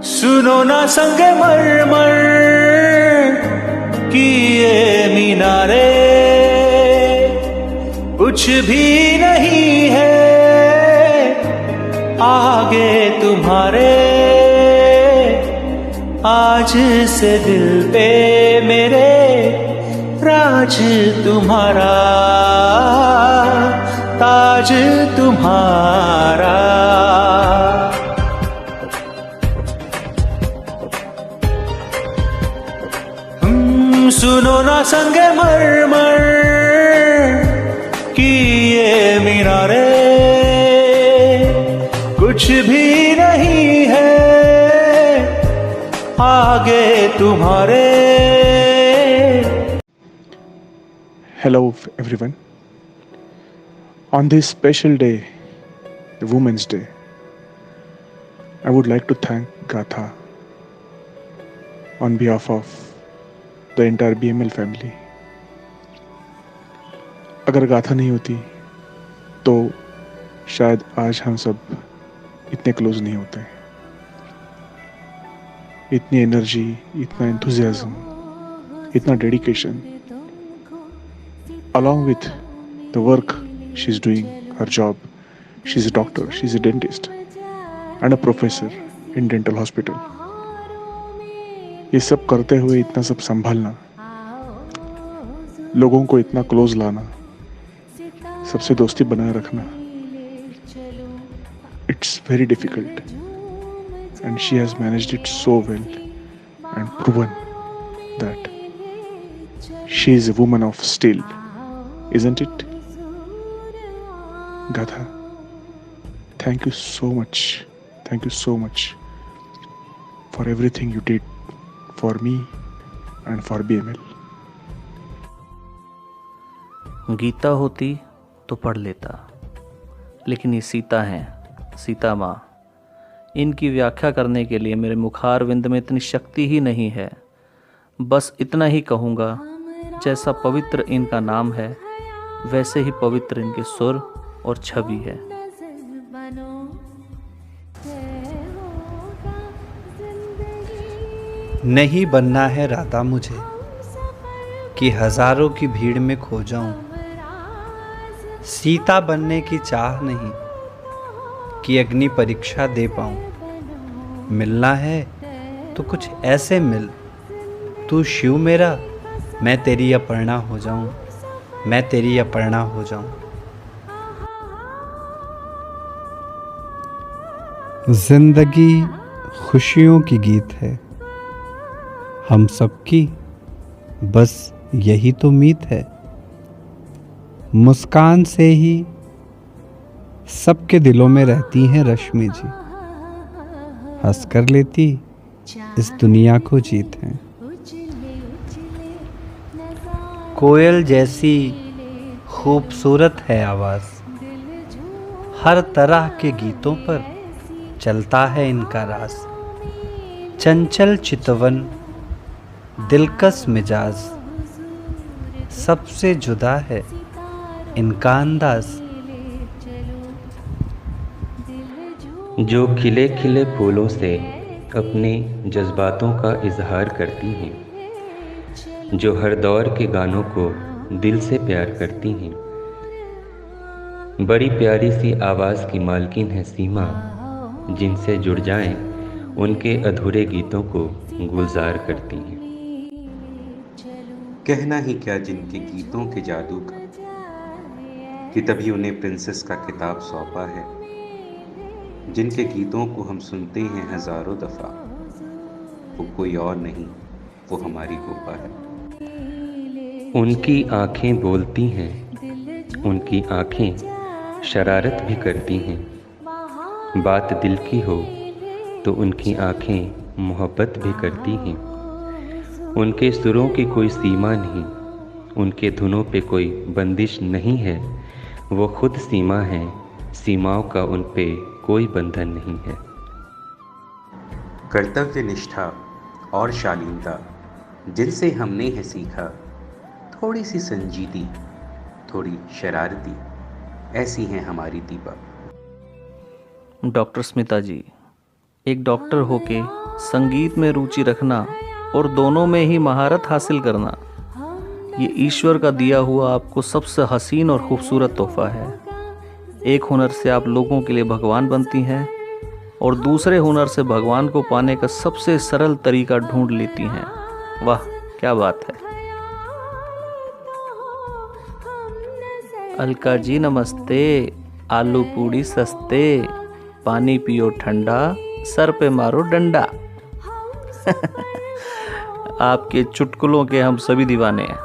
सुनो ना संगे मरमर की ये मीनारे, कुछ भी नहीं है आगे तुम्हारे। आज से दिल पे मेरे राज तुम्हारा, ताज तुम्हारा। सुनो ना संगे मरमर की ये मीनारे, कुछ भी नहीं है आगे तुम्हारे। Hello everyone. On this special day, the Women's Day, I would like to thank Gatha on behalf of the entire BML family. अगर गाथा नहीं होती तो शायद आज हम सब इतने क्लोज नहीं होते। इतनी एनर्जी, इतना एंथुजियाज्म, इतना dedication, along with the work she's doing, her job, she's a doctor, she's a dentist and a professor in dental hospital. ये सब करते हुए इतना सब संभालना, लोगों को इतना क्लोज लाना, सबसे दोस्ती बनाए रखना, it's very difficult and she has managed it so well and proven that she is a woman of steel, isn't it? Gatha, thank you so much for everything you did for me and for BML. Gita होती तो पढ़ लेता, लेकिन ये सीता हैं, सीता माँ। इनकी व्याख्या करने के लिए मेरे मुखारविंद में इतनी शक्ति ही नहीं है। बस इतना ही कहूँगा, जैसा पवित्र इनका नाम है वैसे ही पवित्र इनके सुर और छवि है। नहीं बनना है राधा मुझे कि हजारों की भीड़ में खो जाऊं। सीता बनने की चाह नहीं कि अग्नि परीक्षा दे पाऊं। मिलना है तो कुछ ऐसे मिल, तू शिव मेरा, मैं तेरी अपर्णा हो जाऊं, मैं तेरी अपर्णा हो जाऊं। जिंदगी खुशियों की गीत है, हम सबकी बस यही तो मीत है। मुस्कान से ही सबके दिलों में रहती हैं रश्मि जी, हंस कर लेती इस दुनिया को जीत है। कोयल जैसी खूबसूरत है आवाज़, हर तरह के गीतों पर चलता है इनका राज। चंचल चितवन, दिलकश मिजाज, सबसे जुदा है इनका अंदाज। जो खिले खिले फूलों से अपने जज्बातों का इजहार करती हैं, जो हर दौर के गानों को दिल से प्यार करती हैं। बड़ी प्यारी सी आवाज़ की मालकिन है सीमा, जिनसे जुड़ जाएं उनके अधूरे गीतों को गुलजार करती हैं। कहना ही क्या जिनके गीतों के जादू का, कि तभी उन्हें प्रिंसेस का खिताब सौंपा है। जिनके गीतों को हम सुनते हैं हजारों दफ़ा, वो कोई और नहीं, वो हमारी गोपा है। उनकी आँखें बोलती हैं, उनकी आँखें शरारत भी करती हैं। बात दिल की हो तो उनकी आँखें मोहब्बत भी करती हैं। उनके सुरों की कोई सीमा नहीं, उनके धुनों पे कोई बंदिश नहीं है। वो खुद सीमा है, सीमाओं का उन पे कोई बंधन नहीं है। कर्तव्य निष्ठा और शालीनता जिनसे हमने है सीखा, थोड़ी सी संजीदी, थोड़ी शरारती, ऐसी हैं हमारी दीपा। डॉक्टर स्मिता जी, एक डॉक्टर होके संगीत में रुचि रखना और दोनों में ही महारत हासिल करना, ये ईश्वर का दिया हुआ आपको सबसे हसीन और खूबसूरत तोहफा है। एक हुनर से आप लोगों के लिए भगवान बनती हैं और दूसरे हुनर से भगवान को पाने का सबसे सरल तरीका ढूंढ लेती हैं। वाह, क्या बात है। अलका जी नमस्ते, आलू पूड़ी सस्ते, पानी पियो ठंडा, सर पे मारो डंडा। आपके चुटकुलों के हम सभी दीवाने हैं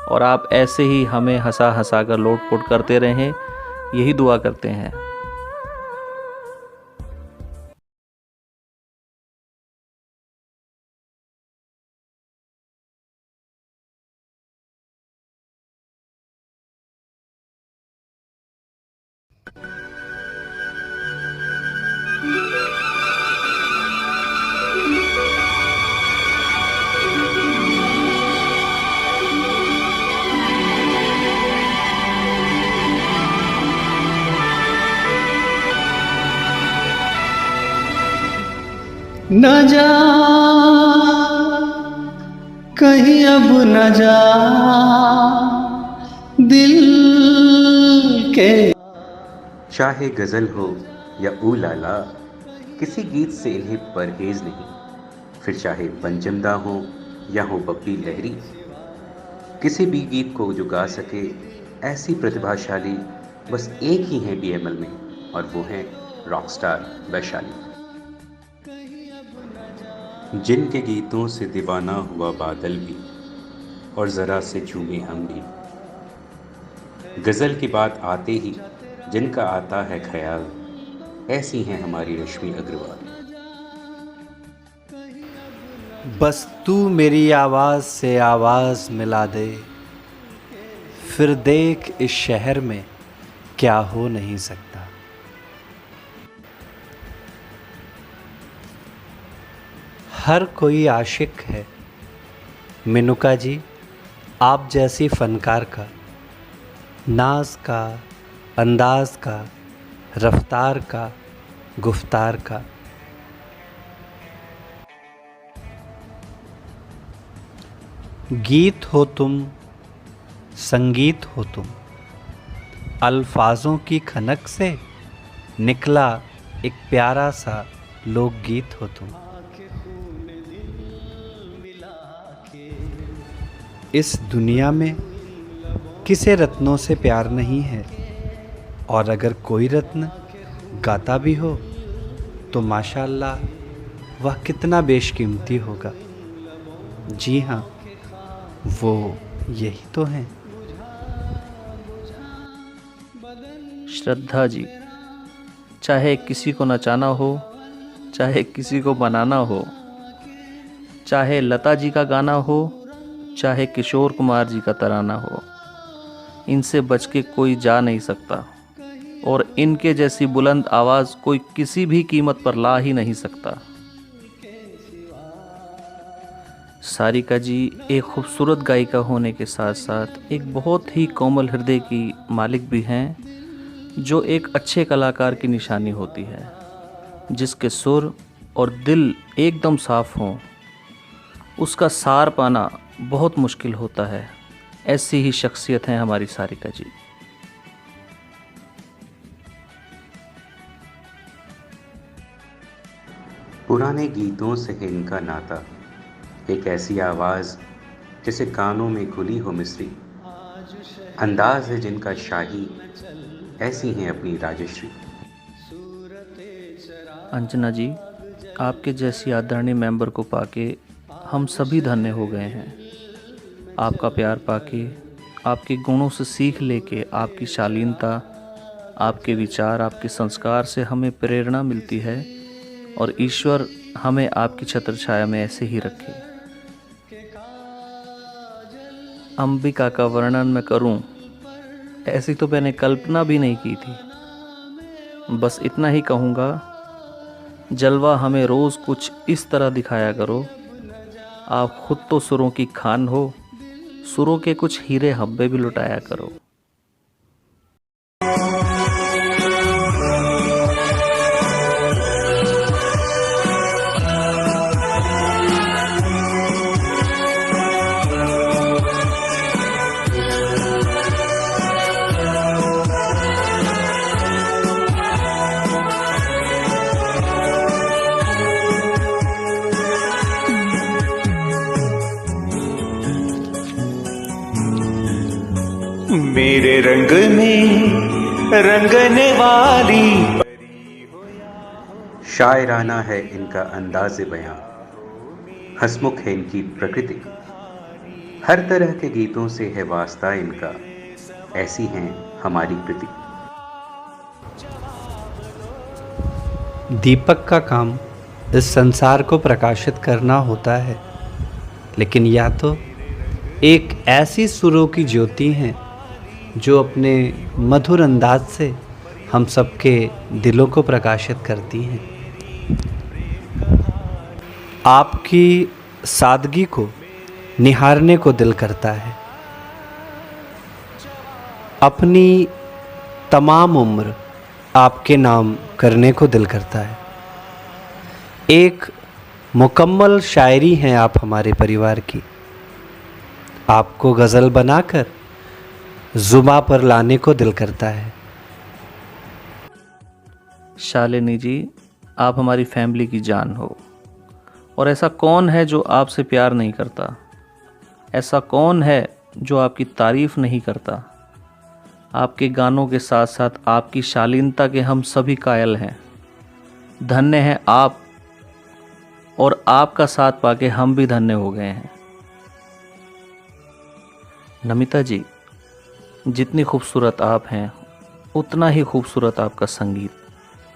और आप ऐसे ही हमें हंसा हंसा कर लोटपोट करते रहें, यही दुआ करते हैं। न जा कहीं अब न जा दिल के। चाहे गज़ल हो या ऊ लाला, किसी गीत से इन्हें परहेज नहीं। फिर चाहे पंचमदा हो या हो बप्पी लहरी, किसी भी गीत को जो गा सके ऐसी प्रतिभाशाली बस एक ही है बीएमएल में, और वो है रॉकस्टार वैशाली। जिनके गीतों से दीवाना हुआ बादल भी और ज़रा से झूमे हम भी। गज़ल की बात आते ही जिनका आता है ख्याल, ऐसी हैं हमारी रश्मि अग्रवाल। बस तू मेरी आवाज़ से आवाज़ मिला दे, फिर देख इस शहर में क्या हो नहीं सकता। हर कोई आशिक है मेनुका जी, आप जैसी फनकार का, नाज का, अंदाज का, रफ्तार का, गुफ्तार का। गीत हो तुम, संगीत हो तुम, अल्फाजों की खनक से निकला एक प्यारा सा लोकगीत हो तुम। इस दुनिया में किसे रत्नों से प्यार नहीं है, और अगर कोई रत्न गाता भी हो तो माशाअल्लाह वह कितना बेशकीमती होगा। जी हाँ, वो यही तो हैं। श्रद्धा जी, चाहे किसी को नचाना हो, चाहे किसी को बनाना हो, चाहे लता जी का गाना हो, चाहे किशोर कुमार जी का तराना हो, इनसे बच के कोई जा नहीं सकता और इनके जैसी बुलंद आवाज़ कोई किसी भी कीमत पर ला ही नहीं सकता। सारिका जी एक खूबसूरत गायिका होने के साथ साथ एक बहुत ही कोमल हृदय की मालिक भी हैं, जो एक अच्छे कलाकार की निशानी होती है। जिसके सुर और दिल एकदम साफ हों, उसका सार पाना बहुत मुश्किल होता है। ऐसी ही शख्सियत हैं हमारी सारिका जी। पुराने गीतों से है इनका नाता, एक ऐसी आवाज़ जैसे कानों में खुली हो मिस्री। अंदाज है जिनका शाही, ऐसी हैं अपनी राजश्री। अंजना जी, आपके जैसी आदरणीय मेंबर को पाके हम सभी धन्य हो गए हैं। आपका प्यार पाके, आपके गुणों से सीख लेके, आपकी शालीनता, आपके विचार, आपके संस्कार से हमें प्रेरणा मिलती है और ईश्वर हमें आपकी छत्र छाया में ऐसे ही रखे। अंबिका का वर्णन मैं करूं, ऐसी तो मैंने कल्पना भी नहीं की थी। बस इतना ही कहूँगा, जलवा हमें रोज़ कुछ इस तरह दिखाया करो। आप खुद तो सुरों की खान हो, सुरों के कुछ हीरे हब्बे भी लुटाया करो। मेरे रंग में रंगने वाली। शायराना है इनका अंदाज़ बयां, हंसमुख है इनकी प्रकृति, हर तरह के गीतों से है वास्ता इनका, ऐसी हैं हमारी कृति। दीपक का काम इस संसार को प्रकाशित करना होता है, लेकिन या तो एक ऐसी सुरों की ज्योति हैं जो अपने मधुर अंदाज से हम सबके दिलों को प्रकाशित करती हैं। आपकी सादगी को निहारने को दिल करता है, अपनी तमाम उम्र आपके नाम करने को दिल करता है। एक मुकम्मल शायरी हैं आप हमारे परिवार की, आपको गज़ल बनाकर ज़ुबां पर लाने को दिल करता है। शालिनी जी, आप हमारी फैमिली की जान हो, और ऐसा कौन है जो आपसे प्यार नहीं करता? ऐसा कौन है जो आपकी तारीफ़ नहीं करता? आपके गानों के साथ साथ आपकी शालीनता के हम सभी कायल हैं। धन्य हैं आप, और आपका साथ पाके हम भी धन्य हो गए हैं। नमिता जी, जितनी खूबसूरत आप हैं उतना ही खूबसूरत आपका संगीत,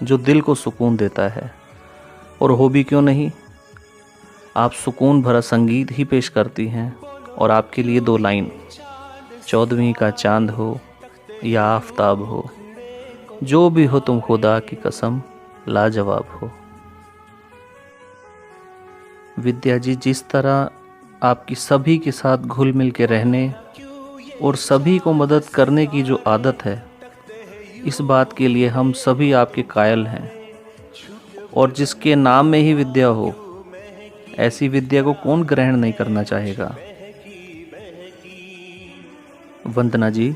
जो दिल को सुकून देता है। और हो भी क्यों नहीं, आप सुकून भरा संगीत ही पेश करती हैं। और आपके लिए 2 लाइन, 14वीं का चांद हो या आफताब हो, जो भी हो तुम खुदा की कसम लाजवाब हो। विद्या जी, जिस तरह आपकी सभी के साथ घुल मिल के रहने और सभी को मदद करने की जो आदत है, इस बात के लिए हम सभी आपके कायल हैं। और जिसके नाम में ही विद्या हो, ऐसी विद्या को कौन ग्रहण नहीं करना चाहेगा। वंदना जी,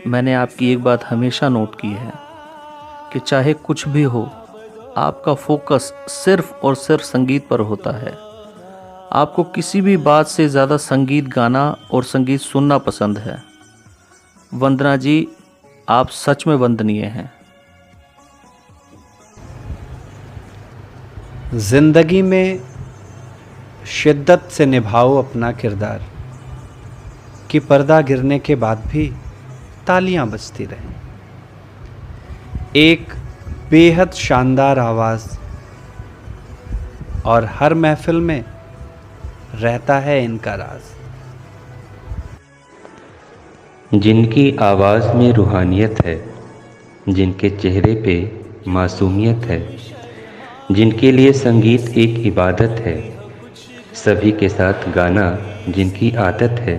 मैंने आपकी एक बात हमेशा नोट की है कि चाहे कुछ भी हो, आपका फोकस सिर्फ और सिर्फ संगीत पर होता है। आपको किसी भी बात से ज़्यादा संगीत गाना और संगीत सुनना पसंद है। वंदना जी, आप सच में वंदनीय हैं। जिंदगी में शिद्दत से निभाओ अपना किरदार, कि पर्दा गिरने के बाद भी तालियां बजती रहें। एक बेहद शानदार आवाज़, और हर महफिल में रहता है इनका राज। जिनकी आवाज़ में रूहानियत है, जिनके चेहरे पे मासूमियत है, जिनके लिए संगीत एक इबादत है, सभी के साथ गाना जिनकी आदत है,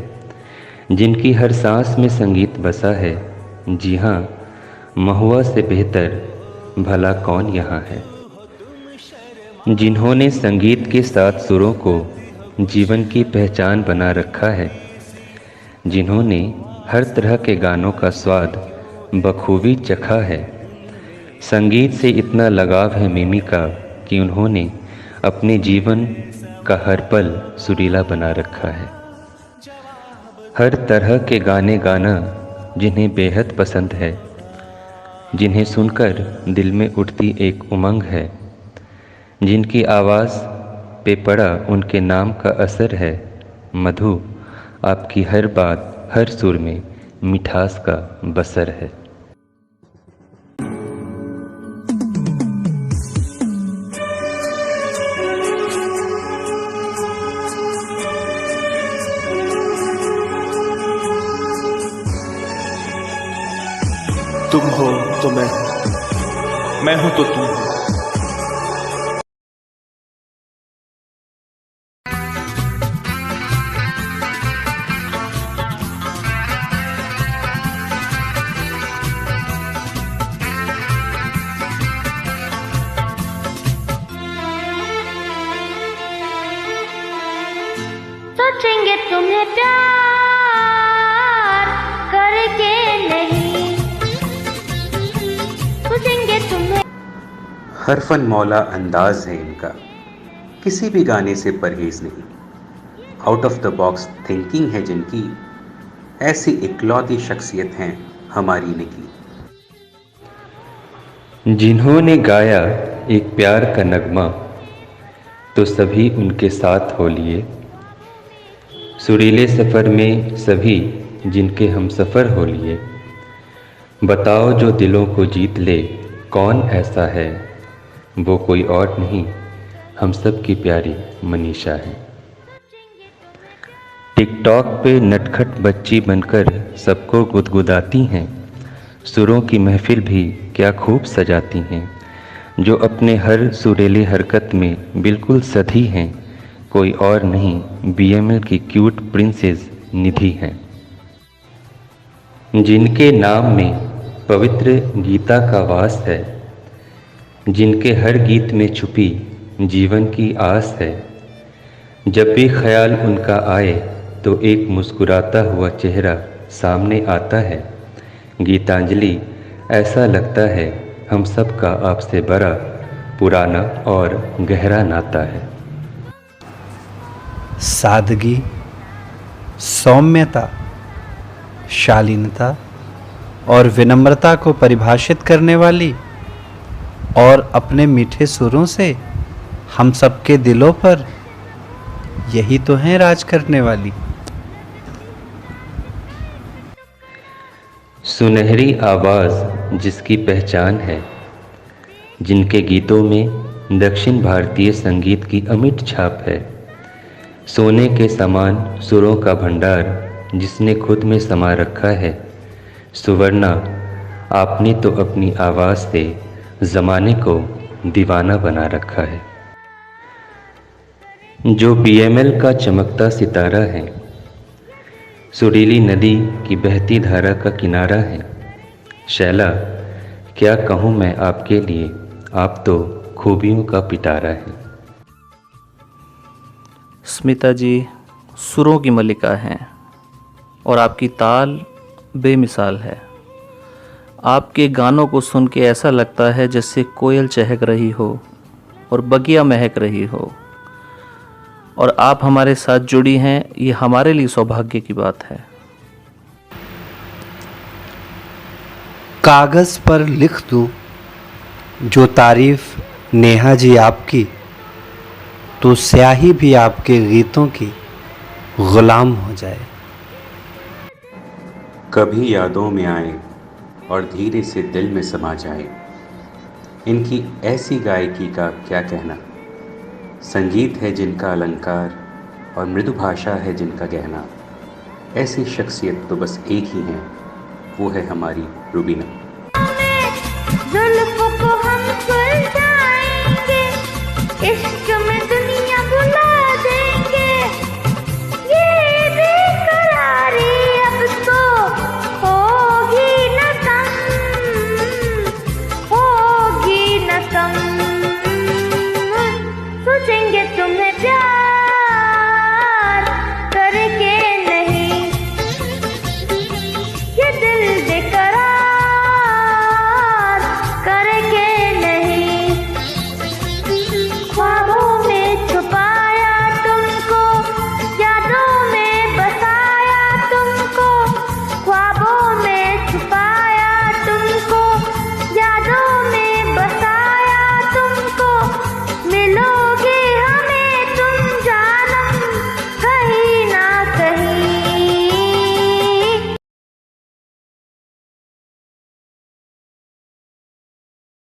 जिनकी हर सांस में संगीत बसा है। जी हाँ, महुआ से बेहतर भला कौन यहाँ है। जिन्होंने संगीत के साथ सुरों को जीवन की पहचान बना रखा है, जिन्होंने हर तरह के गानों का स्वाद बखूबी चखा है। संगीत से इतना लगाव है मिमी का कि उन्होंने अपने जीवन का हर पल सुरीला बना रखा है। हर तरह के गाने गाना जिन्हें बेहद पसंद है, जिन्हें सुनकर दिल में उठती एक उमंग है, जिनकी आवाज़ पे पड़ा उनके नाम का असर है। मधु, आपकी हर बात हर सुर में मिठास का बसर है। तुम हो तो मैं हूं तो तुम हो। सोचेंगे तुम्हें प्यार करके नहीं, पूछेंगे तुम्हें। हर फन मौला अंदाज है इनका, किसी भी गाने से परहेज नहीं। Out of the box thinking है जिनकी, ऐसी इकलौती शख्सियत हैं हमारी निकी। जिन्होंने गाया एक प्यार का नगमा, तो सभी उनके साथ हो लिए। सुरीले सफ़र में सभी जिनके हम सफ़र हो लिए। बताओ जो दिलों को जीत ले कौन ऐसा है, वो कोई और नहीं हम सब की प्यारी मनीषा है। टिकटॉक पे नटखट बच्ची बनकर सबको गुदगुदाती हैं, सुरों की महफिल भी क्या खूब सजाती हैं। जो अपने हर सुरीली हरकत में बिल्कुल सधी हैं, कोई और नहीं बीएमएल की क्यूट प्रिंसेस निधि हैं। जिनके नाम में पवित्र गीता का वास है, जिनके हर गीत में छुपी जीवन की आस है। जब भी ख्याल उनका आए तो एक मुस्कुराता हुआ चेहरा सामने आता है। गीतांजलि ऐसा लगता है हम सब का आपसे बड़ा पुराना और गहरा नाता है। सादगी, सौम्यता, शालीनता और विनम्रता को परिभाषित करने वाली और अपने मीठे सुरों से हम सबके दिलों पर यही तो हैं राज करने वाली। सुनहरी आवाज़ जिसकी पहचान है, जिनके गीतों में दक्षिण भारतीय संगीत की अमिट छाप है। सोने के समान सुरों का भंडार जिसने खुद में समा रखा है। सुवर्णा, आपने तो अपनी आवाज़ से ज़माने को दीवाना बना रखा है। जो बीएमएल का चमकता सितारा है, सुरीली नदी की बहती धारा का किनारा है। शैला, क्या कहूँ मैं आपके लिए, आप तो खूबियों का पिटारा है। स्मिता जी सुरों की मलिका हैं और आपकी ताल बेमिसाल है। आपके गानों को सुन के ऐसा लगता है जैसे कोयल चहक रही हो और बगिया महक रही हो, और आप हमारे साथ जुड़ी हैं, ये हमारे लिए सौभाग्य की बात है। कागज़ पर लिख दूँ जो तारीफ नेहा जी आपकी, तो स्याही भी आपके गीतों की गुलाम हो जाए। कभी यादों में आए और धीरे से दिल में समा जाए। इनकी ऐसी गायकी का क्या कहना। संगीत है जिनका अलंकार और मृदु भाषा है जिनका गहना। ऐसी शख्सियत तो बस एक ही है, वो है हमारी रुबीना।